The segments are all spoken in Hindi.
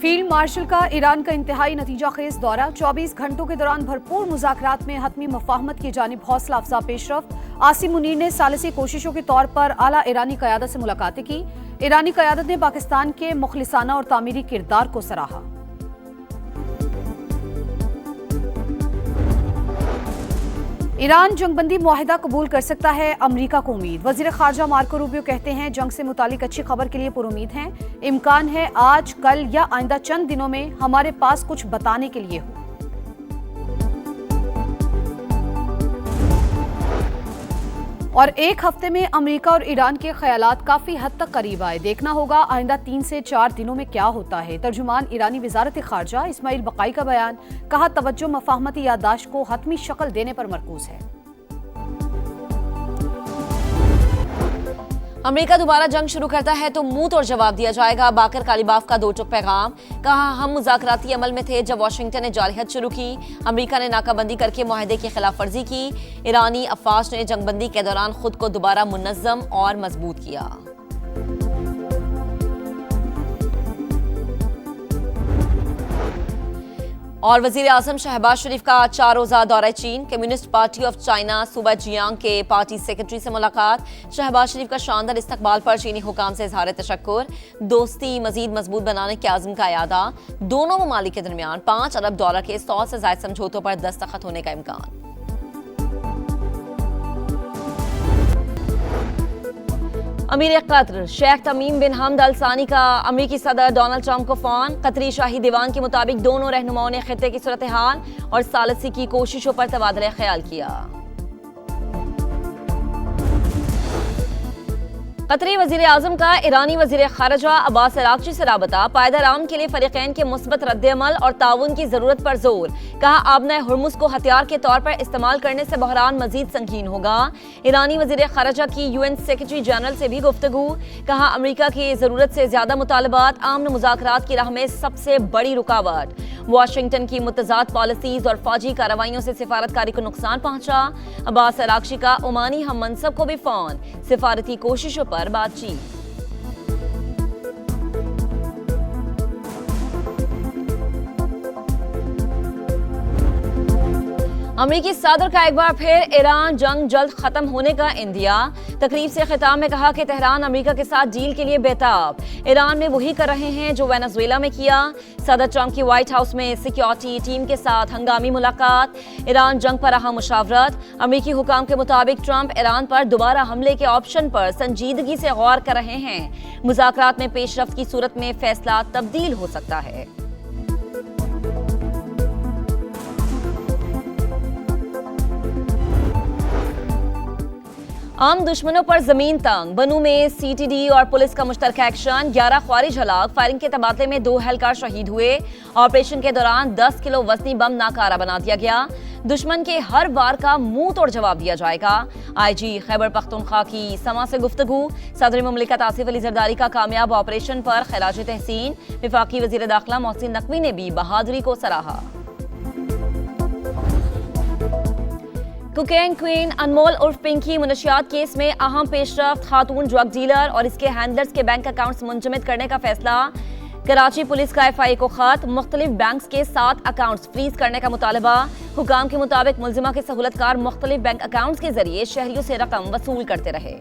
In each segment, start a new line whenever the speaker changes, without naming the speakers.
फील्ड मार्शल का ईरान का इंतहाई नतीजा खेज दौरा 24 घंटों के दौरान भरपूर मुज़ाकरात में हतमी मफाहमत की जानिब हौसला अफजा पेशरफ्त। आसिम मुनीर ने सालिसी कोशिशों के तौर पर आला ईरानी क़यादत से मुलाकातें की। ईरानी क़यादत ने पाकिस्तान के मुखलिसाना और तामीरी किरदार को सराहा। ईरान जंगबंदी मुआहिदा कबूल कर सकता है, अमरीका को उम्मीद। वजीर खारजा मार्को रूबियो कहते हैं जंग से मुतालिक अच्छी खबर के लिए पुरुमीद हैं। इम्कान है आज, कल या आइंदा चंद दिनों में हमारे पास कुछ बताने के लिए हो। और एक हफ्ते में अमेरिका और ईरान के ख्यालात काफी हद तक करीब आए। देखना होगा आइंदा 3 से 4 दिनों में क्या होता है। तर्जुमान ईरानी वजारत खारजा इस्माइल बकाई का बयान, कहा तवज्जो मफाहमती याददाश्त को हतमी शक्ल देने पर मरकूज है।
अमेरिका दोबारा जंग शुरू करता है तो मुंह तोड़ जवाब दिया जाएगा। बाकर कालिबाफ का 2 टुक पैगाम, कहा हम मुज़ाकराती अमल में थे जब वाशिंगटन ने जारहियत शुरू की। अमेरिका ने नाकाबंदी करके मुआहदे की खिलाफ वर्जी की। ईरानी अफवाज ने जंगबंदी के दौरान खुद को दोबारा मुनज़्ज़म और मजबूत किया। और वजीर आजम शहबाज शरीफ का 4 रोज़ा दौरा चीन। कम्युनिस्ट पार्टी ऑफ चाइना सूबा जियांग के पार्टी सेक्रेटरी से मुलाकात। शहबाज शरीफ का शानदार इस्तकबाल पर चीनी हुकाम से इजहार तशक्कुर। दोस्ती मजीद मजबूत बनाने के आज़म का यादा। दोनों ममालिक के दरमियान $5 अरब के 100 से ज़ायद समझौतों पर दस्तखत होने का इम्कान। अमीर कतर शेख तमीम बिन हमद अल सानी का अमेरिकी सदर डोनाल्ड ट्रंप को फोन। कतरी शाही दीवान के मुताबिक दोनों रहनुमाओं ने खित्ते की सूरत हाल और सालसी की कोशिशों पर तबादला ख्याल किया। कतरी वजीर आजम का ईरानी वजीर खारजा अब्बास अरागची से राबता। पायदार आम के लिए फरीकैन के मुस्बत रद्द-ए-अमल और ताउन की जरूरत पर जोर, कहा आबना हुर्मुज को हथियार के तौर पर इस्तेमाल करने से बहरान मजीद संगीन होगा। ईरानी वजीर खारजा की UN सेक्रेटरी जनरल से भी गुफ्तगू, कहा अमरीका की जरूरत से ज्यादा मुतालबात आमन मुज़ाकरात की राह में सबसे बड़ी रुकावट। वाशिंगटन की मुतज़ाद पॉलिसीज और फौजी कार्रवाइयों से सिफारतकारी को नुकसान पहुंचा। अब्बास अरागची का ओमानी हम मनसब को भी फोन, सिफारती कोशिशों पर बातचीत। अमेरिकी सदर का एक बार फिर ईरान जंग जल्द खत्म होने का इंदिया। तकरीब से खिताब में कहा कि तेहरान अमेरिका के साथ डील के लिए बेताब। ईरान में वही कर रहे हैं जो वेनेजुएला में किया। सदर ट्रंप की व्हाइट हाउस में सिक्योरिटी टीम के साथ हंगामी मुलाकात। ईरान जंग पर रहा मुशावरत। अमेरिकी हुकाम के मुताबिक ट्रंप ईरान पर दोबारा हमले के ऑप्शन पर संजीदगी से गौर कर रहे हैं। मुज़ाकरात में पेशरफ्त की सूरत में फैसला तब्दील हो सकता है। आम दुश्मनों पर जमीन तंग। बनू में CTD और पुलिस का मुश्तरका एक्शन। 11 ख्वारिज हलाक। फायरिंग के तबादले में 2 एहलकार शहीद हुए। ऑपरेशन के दौरान 10 किलो वजनी बम नाकारा बना दिया गया। दुश्मन के हर वार का मुंह तोड़ जवाब दिया जाएगा। IG खैबर पख्तूनख्वा की समा से गुफ्तगू। सदर मुमलिकत आसिफ अली जरदारी का कामयाब ऑपरेशन पर खिराज तहसीन। वफाकी वजीर दाखिला मोहसिन नकवी ने भी बहादुरी को सराहा। कोकेन क्वीन अनमोल उर्फ पिंकी मुनशियात केस में अहम पेशरफ्त। खातून ड्रग डीलर और इसके हैंडलर्स के बैंक अकाउंट्स मुंजमद करने का फैसला। कराची पुलिस का FIA को खत। मुख्तलिफ बैंक्स के 7 अकाउंट्स फ्रीज करने का मुतालबा। हुकाम के मुताबिक मुलजिमा के सहूलतकार मुख्तलिफ बैंक अकाउंट्स के जरिए शहरियों से रकम वसूल करते रहे।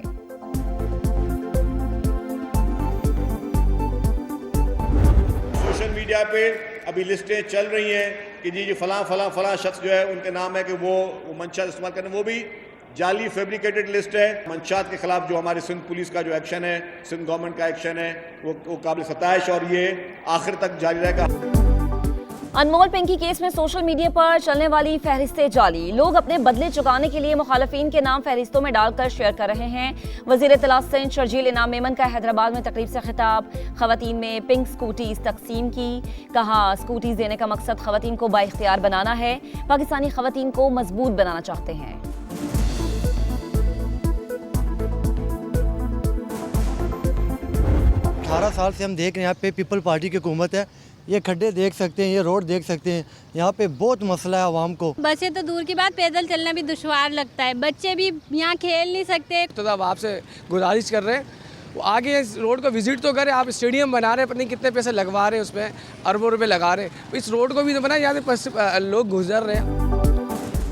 सोशल मीडिया पे अभी लिस्टें चल रही हैं कि जी फलां शख्स जो है उनके नाम है कि वो मंशात इस्तेमाल करने, वो भी जाली फैब्रिकेटेड लिस्ट है। मंशात के खिलाफ जो हमारे सिंध पुलिस का जो एक्शन है, सिंध गवर्नमेंट का एक्शन है, वो काबिल सताइश और ये आखिर तक जारी रहेगा।
अनमोल पिंकी केस में सोशल मीडिया पर चलने वाली फहरिस्तें जाली। लोग अपने बदले चुकाने के लिए मुखालफिन के नाम फहरिस्तों में डालकर शेयर कर रहे हैं। वजीर इत्तलात सिंध शर्जील इनाम मेमन का हैदराबाद में तकरीब से खिताब। खवातीन में पिंक स्कूटीज तकसीम की। कहा स्कूटीज देने का मकसद खवातीन को बाइख्तियार बनाना है। पाकिस्तानी खवातीन को मजबूत बनाना चाहते हैं।
18 साल से हम देख रहे हैं यहाँ पे पीपल पार्टी की हुकूमत है। ये खड्डे देख सकते हैं, ये रोड देख सकते हैं, यहाँ पे बहुत मसला है आवाम को।
बसें तो दूर की बात, पैदल चलना भी दुश्वार लगता है। बच्चे भी यहाँ खेल नहीं सकते।
तो अब आपसे गुजारिश कर रहे हैं
वो आगे इस रोड को विजिट तो करें। आप स्टेडियम बना रहे हैं, पता नहीं कितने पैसे लगवा रहे हैं, उसमें अरबों रुपए लगा रहे हैं, इस रोड को भी तो बनाए, यहाँ से लोग गुजर रहे हैं।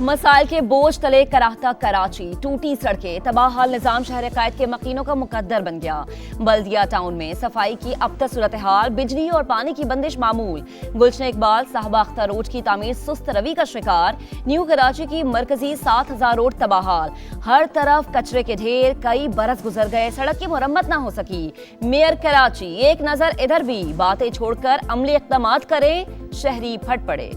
मसाइल के बोझ तले कराहता कराची, टूटी सड़कें, तबाहाल निजाम शहर कायद के मकीनों का मुकद्दर बन गया। बल्दिया टाउन में सफाई की अब तक सूरत हाल, बिजली और पानी की बंदिश मामूल। गुलशन इकबाल साहबा अख्तर रोड की तामीर सुस्त रवि का शिकार। न्यू कराची की मरकजी 7000 रोड तबाहाल, हर तरफ कचरे के ढेर, कई बरस गुजर गए, सड़क की मुरम्मत ना हो सकी। मेयर कराची एक नजर इधर भी, बातें छोड़कर अमली इक़दामात करें, शहरी फट पड़े।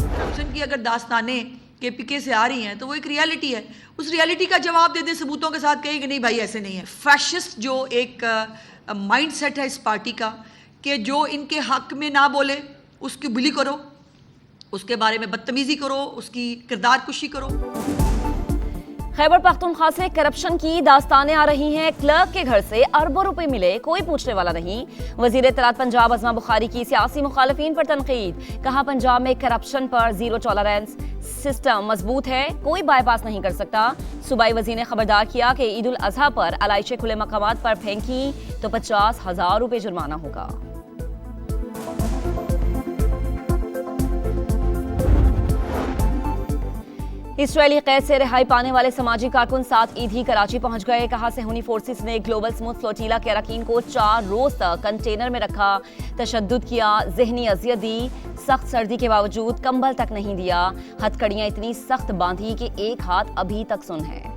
करप्शन की अगर दास्तानें केपीके से आ रही हैं तो वो एक रियलिटी है, उस रियलिटी का जवाब दे दें सबूतों के साथ, कहें कि नहीं भाई ऐसे नहीं है। फैशिस्ट जो एक माइंडसेट है इस पार्टी का कि जो इनके हक में ना बोले उसकी बुली करो, उसके बारे में बदतमीजी करो, उसकी किरदार कुशी करो।
खैबर पख्तूनख्वा से करप्शन की दास्तानें आ रही हैं। क्लर्क के घर से अरबों रुपए मिले, कोई पूछने वाला नहीं। वजीर इत्तलात पंजाब अज़मा बुखारी की सियासी मुखालिफिन पर तनकीद, कहा पंजाब में करप्शन पर जीरो टॉलरेंस, सिस्टम मजबूत है, कोई बाईपास नहीं कर सकता। सूबाई वजीर ने खबरदार किया कि ईद उल अजहा पर अलाइशें खुले मकामात पर फेंकी तो 50,000 रुपए जुर्माना होगा। इसराइली कैद से रिहाई पाने वाले समाजी कारकुन 7 ईद ही कराची पहुंच गए। कहा सेहूनी फोर्सेस ने ग्लोबल स्मूथ फ्लोटीला के अरकान को 4 रोज तक कंटेनर में रखा, तशद्दुद किया, जहनी अजियत दी, सख्त सर्दी के बावजूद कंबल तक नहीं दिया, हथकड़ियां इतनी सख्त बांधी कि एक हाथ अभी तक सुन है।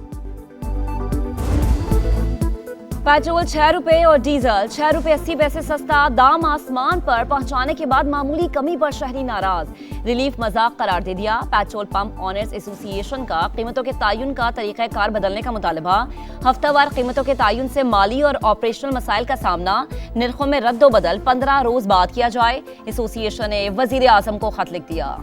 पेट्रोल 6 रुपए और डीजल 6 रुपए 80 पैसे सस्ता, दाम आसमान पर पहुंचाने के बाद मामूली कमी पर शहरी नाराज, रिलीफ मजाक करार दे दिया। पेट्रोल पंप ऑनर्स एसोसिएशन का कीमतों के तायुन का तरीक़ाकार बदलने का मुतालबा, हफ्तावार कीमतों के तायुन से माली और ऑपरेशनल मसाइल का सामना, निर्खों में रद्दोबदल 15 रोज बाद किया जाए। एसोसिएशन ने वजीर आजम को खत लिख दिया।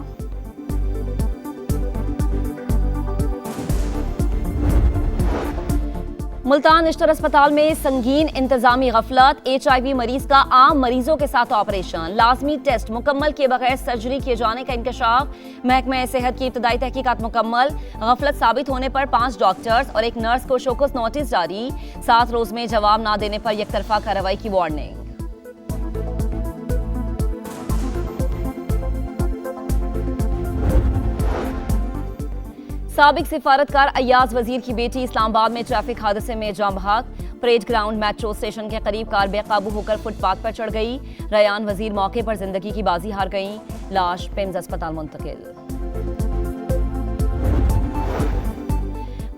मुल्तान निश्तर अस्पताल में संगीन इंतजामी गफलत, HIV मरीज का आम मरीजों के साथ ऑपरेशन, लाजमी टेस्ट मुकम्मल किए बगैर सर्जरी किए जाने का इंकशाफ, महकमा सेहत की इब्तदाई तहकीकात मुकम्मल, गफलत साबित होने पर 5 डॉक्टर्स और एक नर्स को शोकस नोटिस जारी, 7 रोज में जवाब ना देने पर यकतरफा कार्रवाई की वार्निंग। साबिक सिफारतकार अय्याज वजीर की बेटी इस्लामाबाद में ट्रैफिक हादसे में जान बहक, परेड ग्राउंड मेट्रो स्टेशन के करीब कार बेकाबू होकर फुटपाथ पर चढ़ गई। रयान वजीर मौके पर जिंदगी की बाजी हार गई, लाश पिम्स अस्पताल मुंतकिल।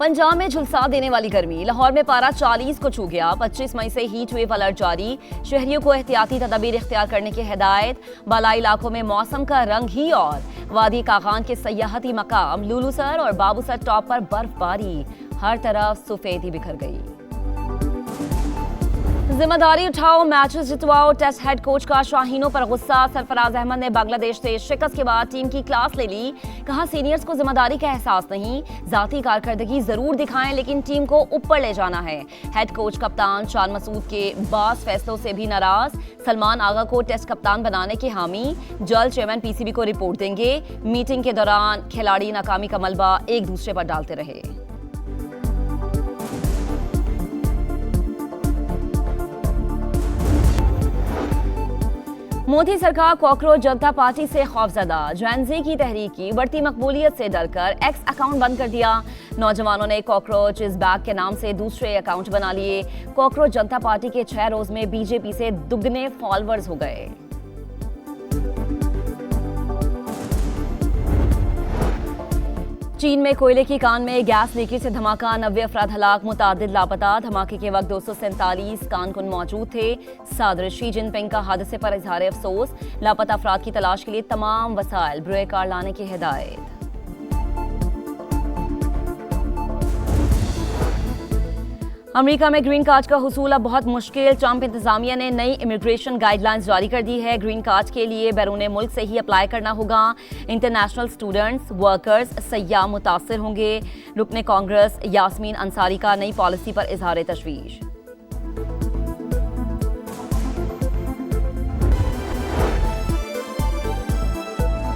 पंजाब में झुलसा देने वाली गर्मी, लाहौर में पारा 40 को छू गया। 25 मई से हीट वेव अलर्ट जारी, शहरियों को एहतियाती तदाबीर इख्तियार करने की हिदायत। बालाई इलाकों में मौसम का रंग ही और, वादी कागान के सयाहती मकाम लुलुसर और बाबूसर टॉप पर बर्फबारी, हर तरफ सफेदी बिखर गई। जिम्मेदारी उठाओ, मैचेस जितवाओ, टेस्ट हेड कोच का शाहीनों पर गुस्सा। सरफराज अहमद ने बांग्लादेश से शिकस्त के बाद टीम की क्लास ले ली, कहा सीनियर्स को जिम्मेदारी का एहसास नहीं, जाती कारकर्दगी जरूर दिखाएं लेकिन टीम को ऊपर ले जाना है। हेड कोच कप्तान शान मसूद के बास फैसलों से भी नाराज, सलमान आगा को टेस्ट कप्तान बनाने के हामी, जल्द चेयरमैन PCB को रिपोर्ट देंगे। मीटिंग के दौरान खिलाड़ी नाकामी का मलबा एक दूसरे पर डालते रहे। मोदी सरकार कॉकरोच जनता पार्टी से खौफजदा, जैनजी की तहरीक की बढ़ती मकबूलियत से डरकर एक्स अकाउंट बंद कर दिया। नौजवानों ने कॉकरोच इज बैक के नाम से दूसरे अकाउंट बना लिए। कॉकरोच जनता पार्टी के 6 रोज में बीजेपी से दुगने फॉलोअर्स हो गए। चीन में कोयले की कान में गैस लीकेज से धमाका, 90 अफराद हलाक, मुतादिद लापता। धमाके के वक्त 247 कारकुन मौजूद थे। सदर शी जिनपिंग का हादसे पर इजहार अफसोस, लापता अफराद की तलाश के लिए तमाम वसाइल बरूए कार लाने की हिदायत। अमेरिका में ग्रीन कार्ड का हुसूल अब बहुत मुश्किल, ट्रंप इंतजामिया ने नई इमिग्रेशन गाइडलाइंस जारी कर दी है। ग्रीन कार्ड के लिए बैरून मुल्क से ही अप्लाई करना होगा। इंटरनेशनल स्टूडेंट्स, वर्कर्स, सयाह मुतासर होंगे। रुकने कांग्रेस यास्मीन अंसारी का नई पॉलिसी पर इजहार तशवीश।